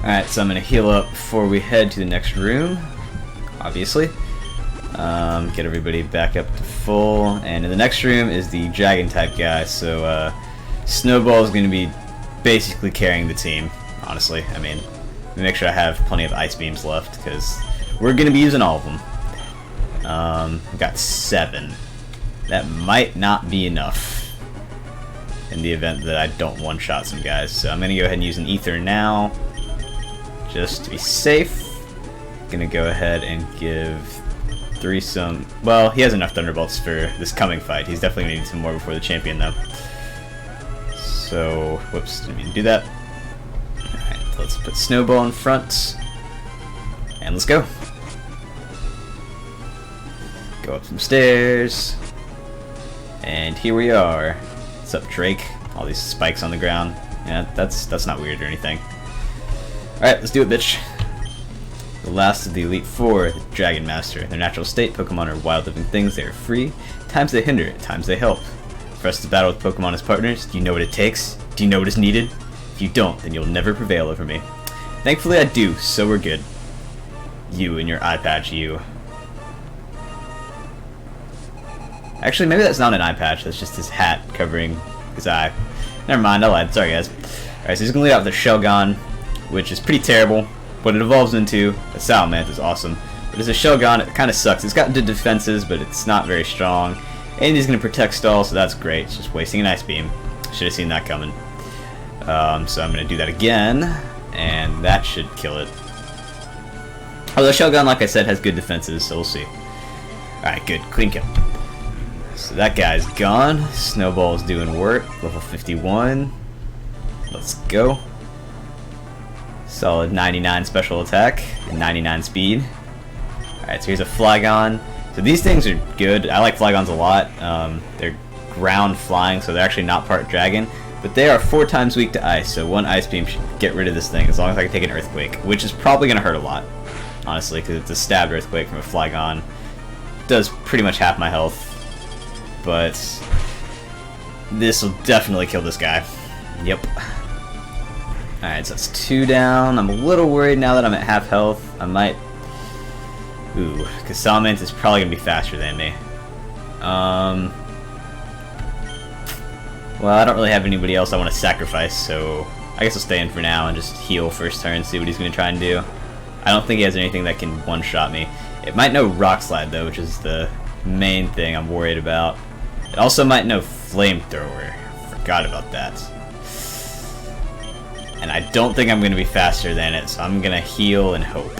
Alright, so I'm going to heal up before we head to the next room, obviously. Get everybody back up to full, and in the next room is the dragon type guy, so Snowball is going to be basically carrying the team, honestly. I mean, make sure I have plenty of ice beams left, because we're going to be using all of them. We've got 7. That might not be enough in the event that I don't one-shot some guys, so I'm going to go ahead and use an ether now, just to be safe. Gonna go ahead and give 3 some... Well, he has enough Thunderbolts for this coming fight. He's definitely gonna need some more before the champion, though. So, whoops, didn't mean to do that. Alright, let's put Snowball in front. And let's go. Go up some stairs. And here we are. What's up, Drake? All these spikes on the ground. Yeah, that's not weird or anything. Alright, let's do it, bitch. The last of the Elite Four, the Dragon Master. In their natural state, Pokemon are wild living things. They are free. At times they hinder, at times they help. For us to battle with Pokemon as partners, do you know what it takes? Do you know what is needed? If you don't, then you'll never prevail over me. Thankfully I do, so we're good. You and your eye patch, you. Actually, maybe that's not an eye patch, that's just his hat covering his eye. Never mind, I lied. Sorry, guys. Alright, so he's gonna lead out with the Shelgon, which is pretty terrible. What it evolves into, a Salamence is awesome. But as a Shelgon, it kind of sucks. It's got good defenses, but it's not very strong. And he's going to protect Stall, so that's great. It's just wasting an Ice Beam. Should have seen that coming. So I'm going to do that again, and that should kill it. Although Shelgon, like I said, has good defenses, so we'll see. Alright, good. Clean kill. So that guy's gone. Snowball's doing work. Level 51. Let's go. Solid 99 special attack and 99 speed. Alright, so here's a Flygon. So these things are good. I like Flygons a lot. They're ground flying, so they're actually not part dragon. But they are 4 times weak to ice, so 1 ice beam should get rid of this thing as long as I can take an earthquake, which is probably going to hurt a lot, honestly, because it's a stabbed earthquake from a Flygon. It does pretty much half my health, but this will definitely kill this guy. Yep. Alright, so that's 2 down. I'm a little worried now that I'm at half health. I might... Ooh, because Salamence is probably going to be faster than me. Well, I don't really have anybody else I want to sacrifice, so I guess I'll stay in for now and just heal first turn, see what he's going to try and do. I don't think he has anything that can one-shot me. It might know Rock Slide, though, which is the main thing I'm worried about. It also might know Flamethrower. Forgot about that. And I don't think I'm going to be faster than it, so I'm going to heal and hope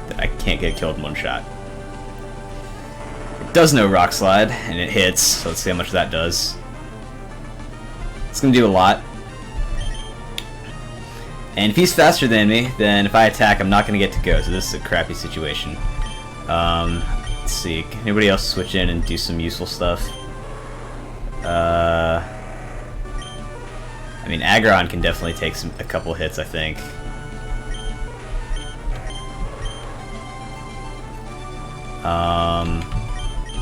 that I can't get killed in one shot. It does know Rock Slide, and it hits, so let's see how much that does. It's going to do a lot. And if he's faster than me, then if I attack, I'm not going to get to go, so this is a crappy situation. Let's see, can anybody else switch in and do some useful stuff? I mean, Aggron can definitely take a couple hits, I think.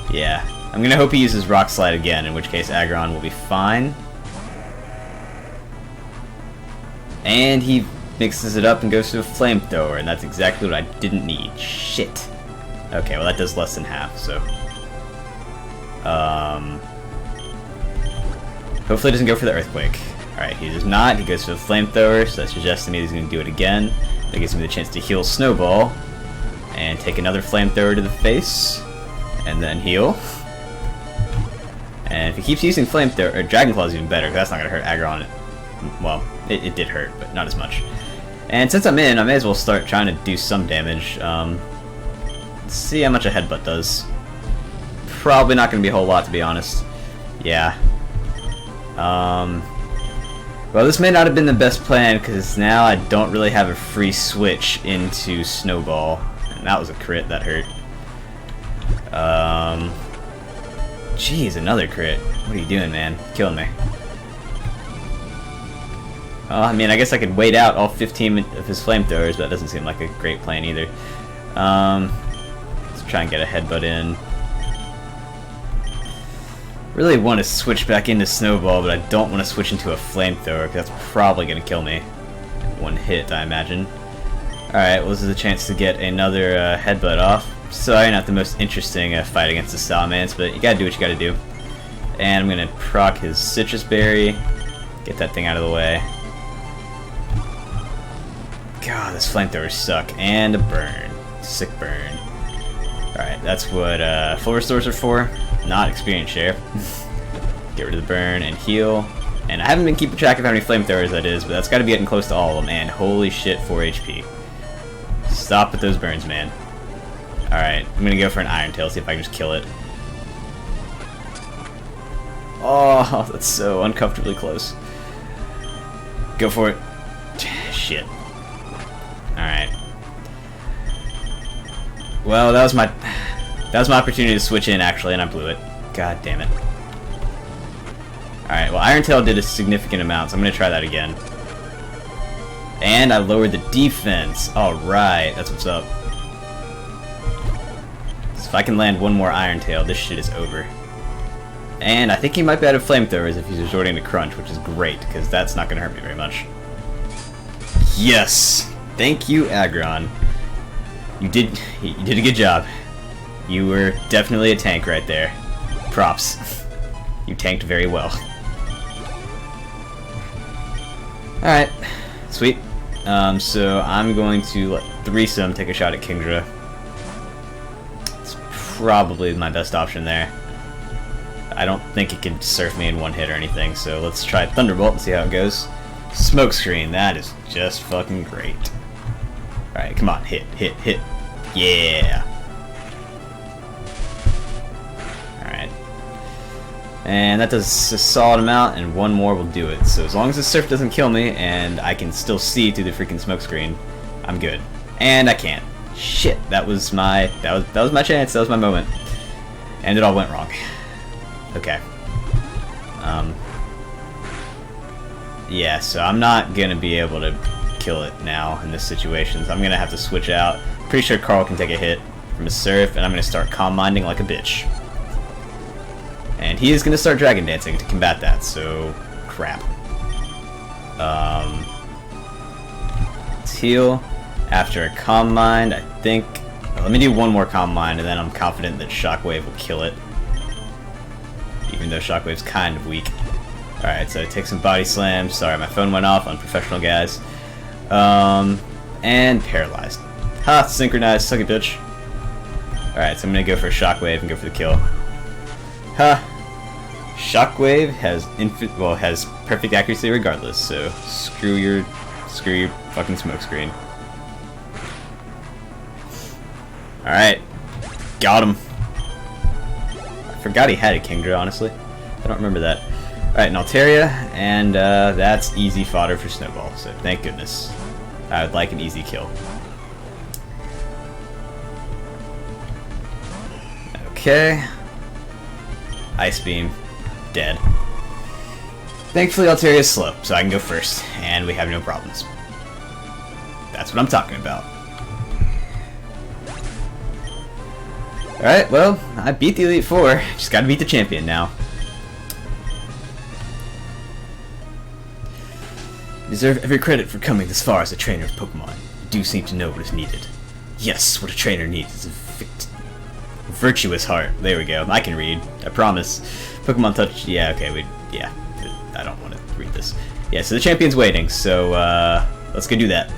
Yeah. I'm gonna hope he uses Rock Slide again, in which case Aggron will be fine. And he mixes it up and goes to a Flamethrower, and that's exactly what I didn't need. Shit. Okay, well that does less than half, so... Hopefully it doesn't go for the Earthquake. Alright, he does not. He goes for the Flamethrower, so that suggests to me he's going to do it again. That gives me the chance to heal Snowball. And take another Flamethrower to the face. And then heal. And if he keeps using Flamethrower, or Dragon Claw is even better, because that's not going to hurt Aggron. Well, it did hurt, but not as much. And since I'm in, I may as well start trying to do some damage. Let's see how much a Headbutt does. Probably not going to be a whole lot, to be honest. Yeah. Well, this may not have been the best plan, because now I don't really have a free switch into Snowball. And that was a crit, that hurt. Jeez, another crit. What are you doing, man? Killing me. Well, I mean, I guess I could wait out all 15 of his Flamethrowers, but that doesn't seem like a great plan either. Let's try and get a Headbutt in. Really want to switch back into Snowball, but I don't want to switch into a Flamethrower, because that's probably going to kill me. one hit, I imagine. Alright, well, this is a chance to get another headbutt off. Sorry, not the most interesting fight against the Salamence, but you gotta do what you gotta do. And I'm gonna proc his Citrus Berry, get that thing out of the way. God, this flamethrowers suck. And a burn. Sick burn. Alright, that's what full restores are for, not experience share. Get rid of the burn and heal. And I haven't been keeping track of how many flamethrowers that is, but that's gotta be getting close to all of them. And holy shit, 4 HP. Stop with those burns, man. Alright, I'm gonna go for an Iron Tail, see if I can just kill it. Oh, that's so uncomfortably close. Go for it. Shit. Alright. Well, that was my opportunity to switch in, actually, and I blew it. God damn it. Alright, well, Iron Tail did a significant amount, so I'm gonna try that again. And I lowered the defense. Alright, that's what's up. So if I can land one more Iron Tail, this shit is over. And I think he might be out of flamethrowers if he's resorting to Crunch, which is great, because that's not going to hurt me very much. Yes! Thank you, Aggron. You did a good job. You were definitely a tank right there. Props. You tanked very well. Alright. Sweet. So I'm going to let Threesome take a shot at Kingdra. It's probably my best option there. I don't think it can surf me in one hit or anything, so let's try Thunderbolt and see how it goes. Smokescreen, that is just fucking great. Alright, come on, hit, hit, hit. Yeah! Alright. And that does a solid amount, and one more will do it. So as long as the surf doesn't kill me, and I can still see through the freaking smokescreen, I'm good. And I can't. Shit, that was my chance, that was my moment. And it all went wrong. Okay. Yeah, so I'm not gonna be able to kill it now in this situation, so I'm gonna have to switch out. Pretty sure Carl can take a hit from his surf, and I'm gonna start calm minding like a bitch. And he is gonna start Dragon Dancing to combat that, so crap. Let's heal. After a Calm Mind, I think... Let me do one more Calm Mind, and then I'm confident that Shockwave will kill it. Even though Shockwave's kind of weak. Alright, so I take some Body Slams. Sorry, my phone went off, unprofessional guys. And Paralyzed. Ha! Synchronized, suck it, bitch. Alright, so I'm gonna go for a Shockwave and go for the kill. Ha! Shockwave has has perfect accuracy regardless, so screw your fucking smokescreen. Alright. Got him. I forgot he had a Kingdra, honestly. I don't remember that. Alright, an Altaria, and that's easy fodder for Snowball, so thank goodness. I would like an easy kill. Okay. Ice Beam. Dead. Thankfully, Altaria is slow, so I can go first, and we have no problems. That's what I'm talking about. Alright, well, I beat the Elite Four. Just gotta beat the champion now. You deserve every credit for coming this far as a trainer of Pokemon. You do seem to know what is needed. Yes, what a trainer needs is a virtuous heart. There we go. I can read. I promise. Pokemon Touch. Yeah, okay. Yeah. I don't want to read this. Yeah, so the champion's waiting, so let's go do that.